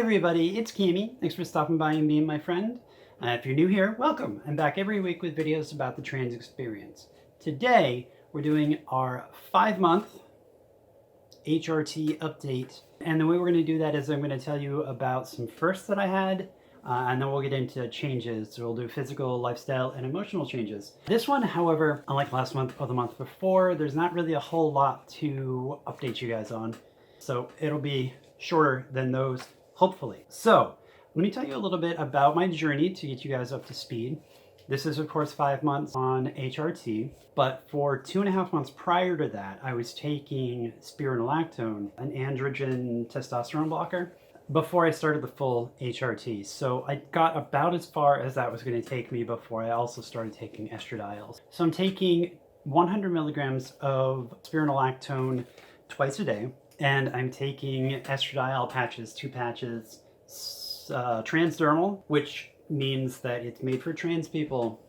everybody, it's Cami. Thanks for stopping by and being my friend. If you're new here, welcome. I'm back every week with videos about the trans experience. Today, we're doing our 5-month HRT update. And the way we're going to do that is I'm going to tell you about some firsts that I had, and then we'll get into changes. So we'll do physical, lifestyle, and emotional changes. This one, however, unlike last month or the month before, there's not really a whole lot to update you guys on. So it'll be shorter than those, hopefully. So let me tell you a little bit about my journey to get you guys up to speed. This is, of course, 5 months on HRT, but for 2.5 months prior to that, I was taking spironolactone, an androgen testosterone blocker, before I started the full HRT. So I got about as far as that was going to take me before I also started taking estradiol. So I'm taking 100 milligrams of spironolactone twice a day, and I'm taking estradiol patches, 2 patches, transdermal, which means that it's made for trans people.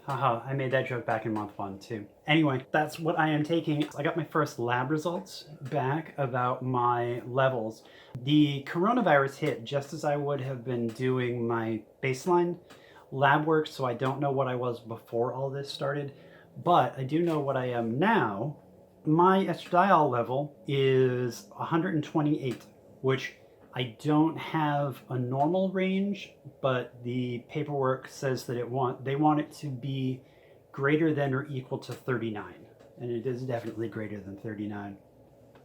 Haha, I made that joke back in month 1 too. Anyway, that's what I am taking. I got my first lab results back about my levels. The coronavirus hit just as I would have been doing my baseline lab work, so I don't know what I was before all this started, but I do know what I am now. My estradiol level is 128, which I don't have a normal range, but the paperwork says that they want it to be greater than or equal to 39, and it is definitely greater than 39.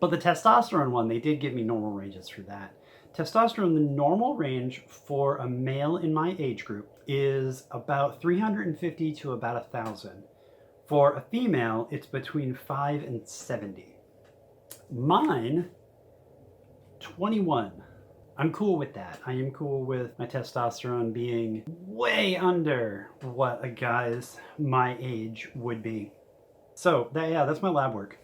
But the testosterone one, they did give me normal ranges for that. Testosterone, the normal range for a male in my age group is about 350 to about 1,000. For a female, it's between 5 and 70. Mine, 21. I'm cool with that. I am cool with my testosterone being way under what a guy's my age would be. So yeah, that's my lab work.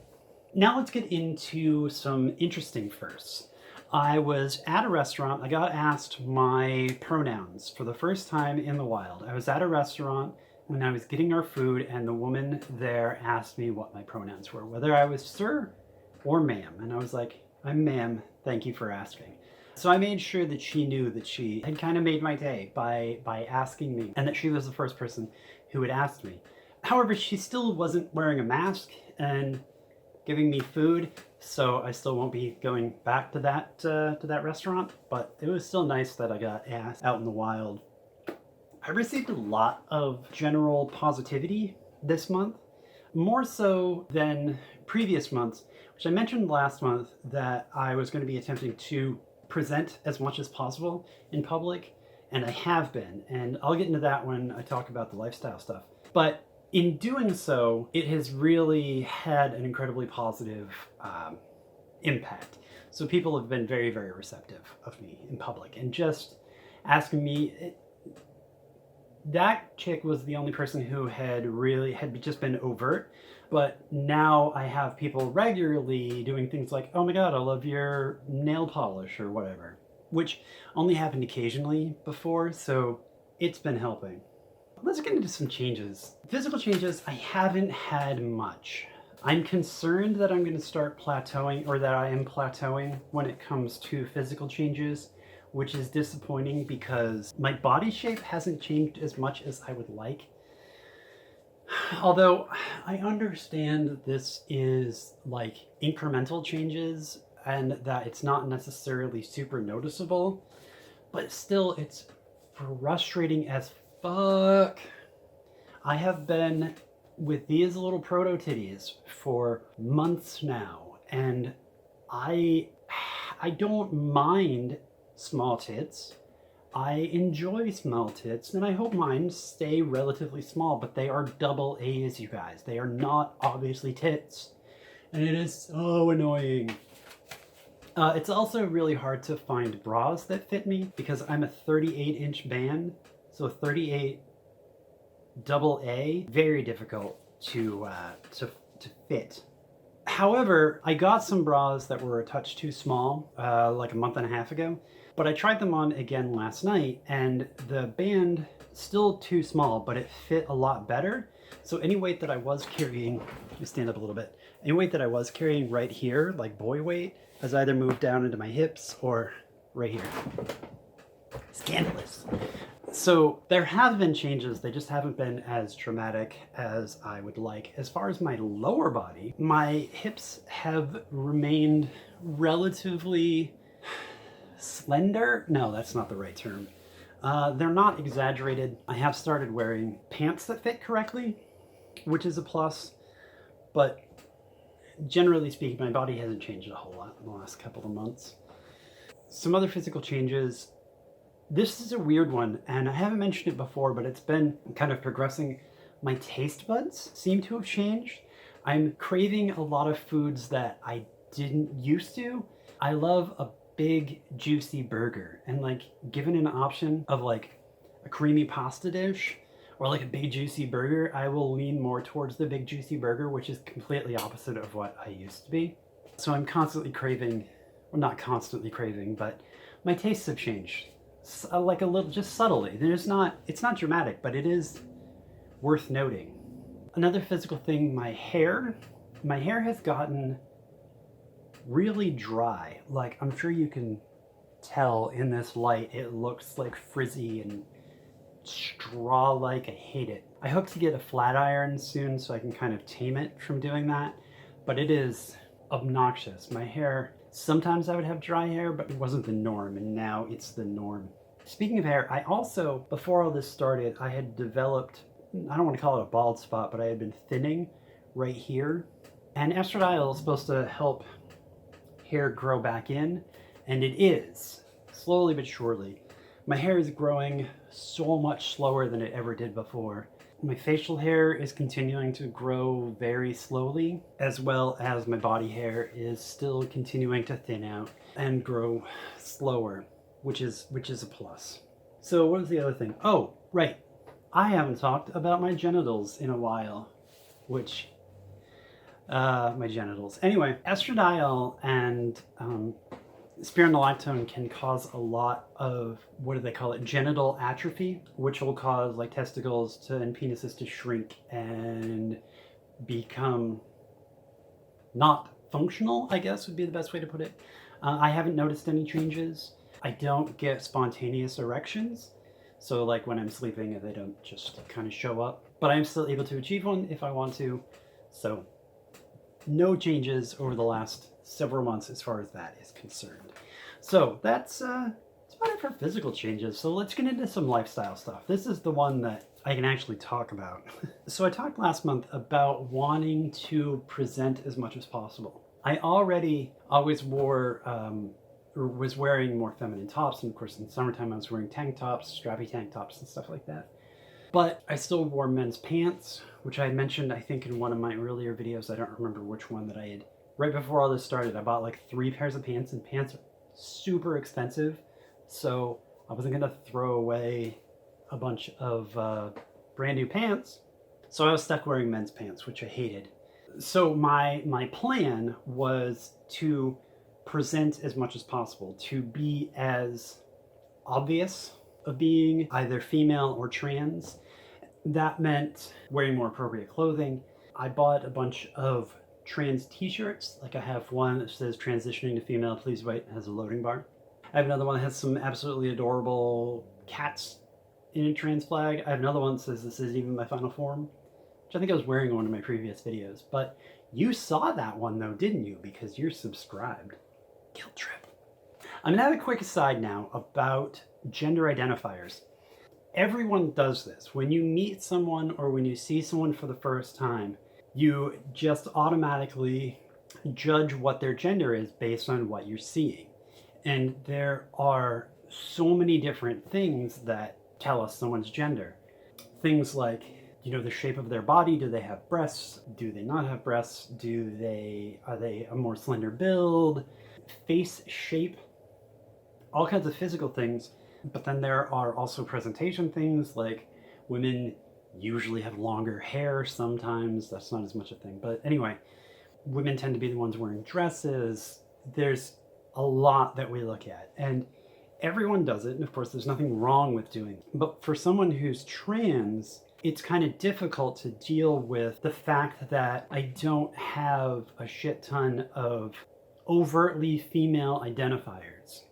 Now let's get into some interesting firsts. I was at a restaurant. I got asked my pronouns for the first time in the wild. I was at a restaurant when I was getting our food, and the woman there asked me what my pronouns were, whether I was sir or ma'am. And I was like, I'm ma'am, thank you for asking. So I made sure that she knew that she had kind of made my day by asking me, and that she was the first person who had asked me. However, she still wasn't wearing a mask and giving me food, so I still won't be going back to that restaurant, but it was still nice that I got asked out in the wild. I received a lot of general positivity this month, more so than previous months, which I mentioned last month that I was going to be attempting to present as much as possible in public, and I have been, and I'll get into that when I talk about the lifestyle stuff. But in doing so, it has really had an incredibly positive impact. So people have been very, very receptive of me in public and just asking me. That chick was the only person who had just been overt, but now I have people regularly doing things like, oh my god, I love your nail polish or whatever, which only happened occasionally before, so it's been helping. Let's get into some changes. Physical changes, I haven't had much. I'm concerned that I'm going to start plateauing, or that I am plateauing when it comes to physical changes, which is disappointing because my body shape hasn't changed as much as I would like. Although I understand that this is like incremental changes and that it's not necessarily super noticeable, but still it's frustrating as fuck. I have been with these little proto titties for months now, and I don't mind small tits. I enjoy small tits, and I hope mine stay relatively small, but they are double A's, you guys. They are not obviously tits, and it is so annoying. It's also really hard to find bras that fit me because I'm a 38-inch man, so 38 double A, very difficult to fit. However, I got some bras that were a touch too small like a month and a half ago, but I tried them on again last night, and the band still too small, but it fit a lot better. So any weight that I was carrying, let me stand up a little bit, any weight that I was carrying right here, like boy weight, has either moved down into my hips or right here. Scandalous. So there have been changes, they just haven't been as dramatic as I would like. As far as my lower body, my hips have remained relatively slender. No, that's not the right term. They're not exaggerated. I have started wearing pants that fit correctly, which is a plus, but generally speaking, my body hasn't changed a whole lot in the last couple of months. Some other physical changes. This is a weird one, and I haven't mentioned it before, but it's been kind of progressing. My taste buds seem to have changed. I'm craving a lot of foods that I didn't used to. I love a big, juicy burger, and like, given an option of like a creamy pasta dish or like a big, juicy burger, I will lean more towards the big, juicy burger, which is completely opposite of what I used to be. So I'm constantly craving, well, not constantly craving, but my tastes have changed. Like a little, just subtly. It's not dramatic, but it is worth noting. Another physical thing, my hair has gotten really dry. Like, I'm sure you can tell in this light, it looks like frizzy and straw-like. I hate it. I hope to get a flat iron soon so I can kind of tame it from doing that, but it is obnoxious. My hair, sometimes I would have dry hair, but it wasn't the norm, and now it's the norm. Speaking of hair, I also, before all this started, I had developed, I don't want to call it a bald spot, but I had been thinning right here. And estradiol is supposed to help hair grow back in, and it is, slowly but surely. My hair is growing so much slower than it ever did before. My facial hair is continuing to grow very slowly, as well as my body hair is still continuing to thin out and grow slower, which is a plus. So what was the other thing? Oh, right. I haven't talked about my genitals in a while, which, my genitals. Anyway, estradiol and spironolactone can cause a lot of, what do they call it, genital atrophy, which will cause like testicles and penises to shrink and become not functional, I guess would be the best way to put it. I haven't noticed any changes. I don't get spontaneous erections, so like when I'm sleeping, they don't just kind of show up, but I'm still able to achieve one if I want to. So no changes over the last several months as far as that is concerned. So that's about it for physical changes. So let's get into some lifestyle stuff. This is the one that I can actually talk about. So I talked last month about wanting to present as much as possible. I already always was wearing more feminine tops, and of course in summertime I was wearing tank tops, strappy tank tops and stuff like that. But I still wore men's pants, which I had mentioned I think in one of my earlier videos. I don't remember which one that I had. Right before all this started, I bought like 3 pairs of pants, and pants are super expensive, so I wasn't gonna throw away a bunch of brand new pants. So I was stuck wearing men's pants, which I hated. So my plan was to present as much as possible, to be as obvious of being either female or trans. That meant wearing more appropriate clothing. I bought a bunch of trans t-shirts. Like I have one that says transitioning to female, please wait, it has a loading bar. I have another one that has some absolutely adorable cats in a trans flag. I have another one that says this isn't even my final form, which I think I was wearing in one of my previous videos. But you saw that one though, didn't you? Because you're subscribed. Guilt trip. I'm gonna have a quick aside now about gender identifiers. Everyone does this. When you meet someone or when you see someone for the first time, you just automatically judge what their gender is based on what you're seeing. And there are so many different things that tell us someone's gender. Things like, you know, the shape of their body. Do they have breasts? Do they not have breasts? Are they a more slender build? Face shape, all kinds of physical things. But then there are also presentation things, like women usually have longer hair sometimes. That's not as much a thing. But anyway, women tend to be the ones wearing dresses. There's a lot that we look at, and everyone does it. And of course, there's nothing wrong with doing it. But for someone who's trans, it's kind of difficult to deal with the fact that I don't have a shit ton of overtly female identifiers.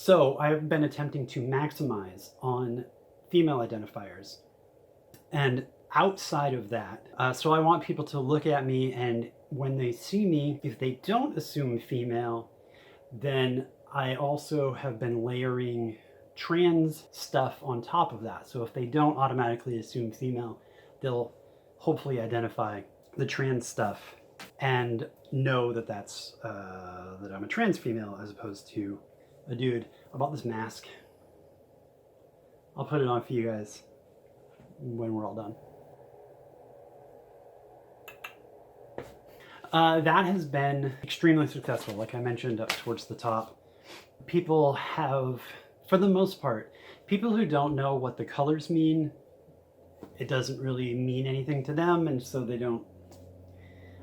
So I've been attempting to maximize on female identifiers. And outside of that, so I want people to look at me, and when they see me, if they don't assume female, then I also have been layering trans stuff on top of that. So if they don't automatically assume female, they'll hopefully identify the trans stuff and know that that's that I'm a trans female as opposed to a dude. I bought this mask. I'll put it on for you guys when we're all done. That has been extremely successful, like I mentioned up towards the top. People have, for the most part, people who don't know what the colors mean, it doesn't really mean anything to them, and so they don't.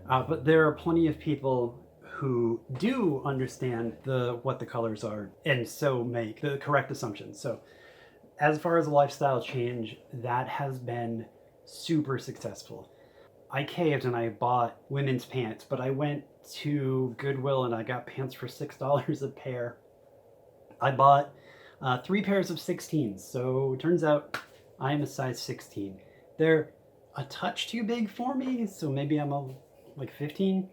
But there are plenty of people who do understand what the colors are, and so make the correct assumptions. So as far as a lifestyle change, that has been super successful. I caved and I bought women's pants, but I went to Goodwill and I got pants for $6 a pair. I bought 3 pairs of 16s, so it turns out I am a size 16. They're a touch too big for me, so maybe I'm like 15.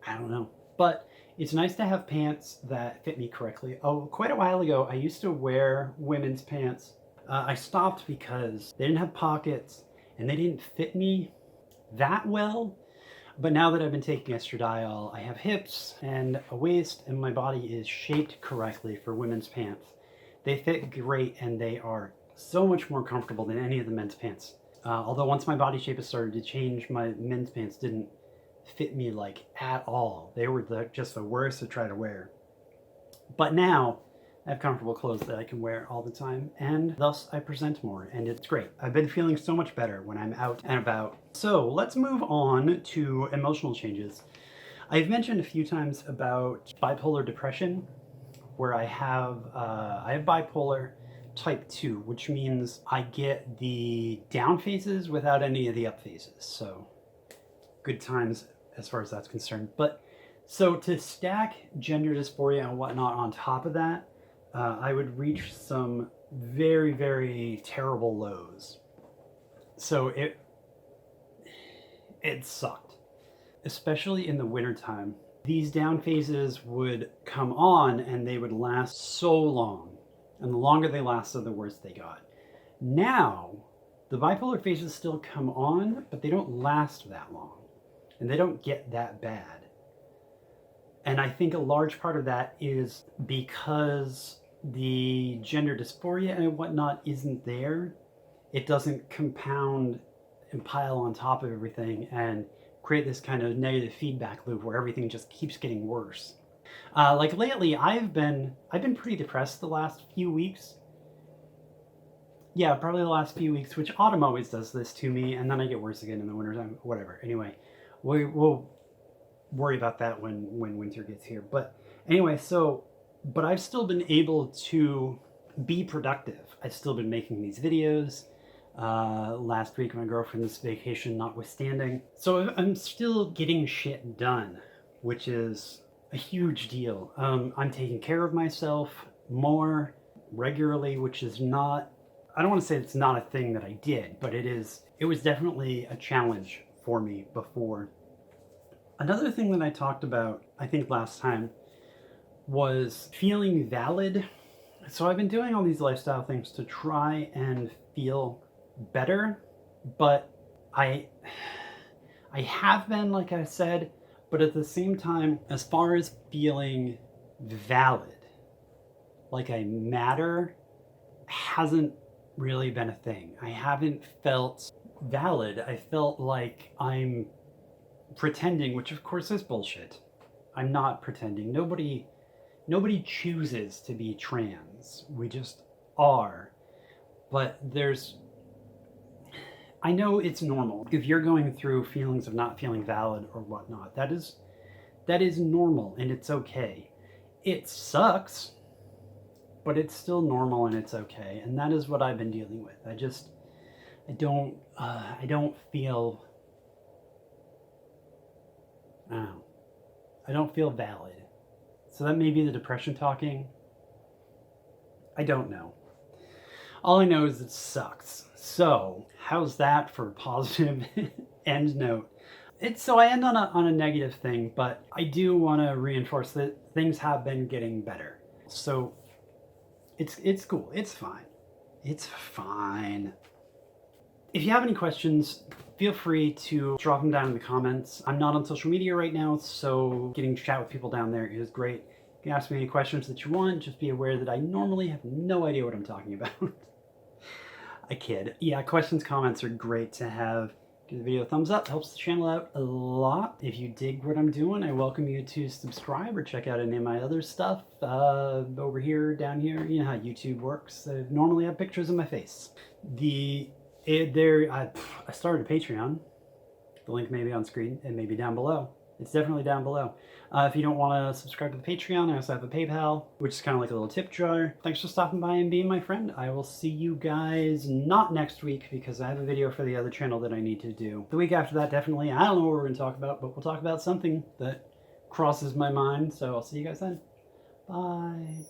I don't know. But it's nice to have pants that fit me correctly. Oh, quite a while ago, I used to wear women's pants. I stopped because they didn't have pockets and they didn't fit me that well. But now that I've been taking estradiol, I have hips and a waist, and my body is shaped correctly for women's pants. They fit great, and they are so much more comfortable than any of the men's pants. Although once my body shape has started to change, my men's pants didn't fit me like at all. They were just the worst to try to wear. But now I have comfortable clothes that I can wear all the time, and thus I present more, and it's great. I've been feeling so much better when I'm out and about. So let's move on to emotional changes. I've mentioned a few times about bipolar depression, where I have bipolar type 2, which means I get the down phases without any of the up phases. So good times as far as that's concerned. But so to stack gender dysphoria and whatnot on top of that, I would reach some very, very terrible lows. So it sucked, especially in the wintertime. These down phases would come on and they would last so long. And the longer they lasted, the worse they got. Now, the bipolar phases still come on, but they don't last that long. And they don't get that bad. And I think a large part of that is because the gender dysphoria and whatnot isn't there. It doesn't compound and pile on top of everything and create this kind of negative feedback loop where everything just keeps getting worse. Like lately, I've been pretty depressed the last few weeks. Yeah, probably the last few weeks, which autumn always does this to me, and then I get worse again in the wintertime, whatever. Anyway, we'll worry about that when winter gets here. But anyway, but I've still been able to be productive. I've still been making these videos. Last week, my girlfriend's vacation notwithstanding. So I'm still getting shit done, which is a huge deal. I'm taking care of myself more regularly, which is not, I don't want to say it's not a thing that I did, but it was definitely a challenge for me before. Another thing that I talked about, I think last time, was feeling valid. So I've been doing all these lifestyle things to try and feel better, but I have been, like I said, but at the same time, as far as feeling valid, like I matter, hasn't really been a thing. I haven't felt valid. I felt like I'm pretending, which of course is bullshit. I'm not pretending. Nobody chooses to be trans. We just are. But I know it's normal. If you're going through feelings of not feeling valid or whatnot, that is normal and it's okay. It sucks, but it's still normal and it's okay. And that is what I've been dealing with. I don't feel, I don't feel valid. So that may be the depression talking. I don't know. All I know is it sucks. So how's that for a positive end note? So I end on a negative thing, but I do want to reinforce that things have been getting better. So it's cool. It's fine. It's fine. If you have any questions, feel free to drop them down in the comments. I'm not on social media right now, so getting to chat with people down there is great. You can ask me any questions that you want. Just be aware that I normally have no idea what I'm talking about. I kid. Yeah, questions, comments are great to have. Give the video a thumbs up, helps the channel out a lot. If you dig what I'm doing, I welcome you to subscribe or check out any of my other stuff over here, down here. You know how YouTube works. I normally have pictures of my face. I started a Patreon. The link may be on screen and maybe down below. It's definitely down below. If you don't want to subscribe to the Patreon, I also have a PayPal, which is kind of like a little tip jar. Thanks for stopping by and being my friend. I will see you guys not next week because I have a video for the other channel that I need to do. The week after that, definitely. I don't know what we're going to talk about, but we'll talk about something that crosses my mind. So I'll see you guys then. Bye.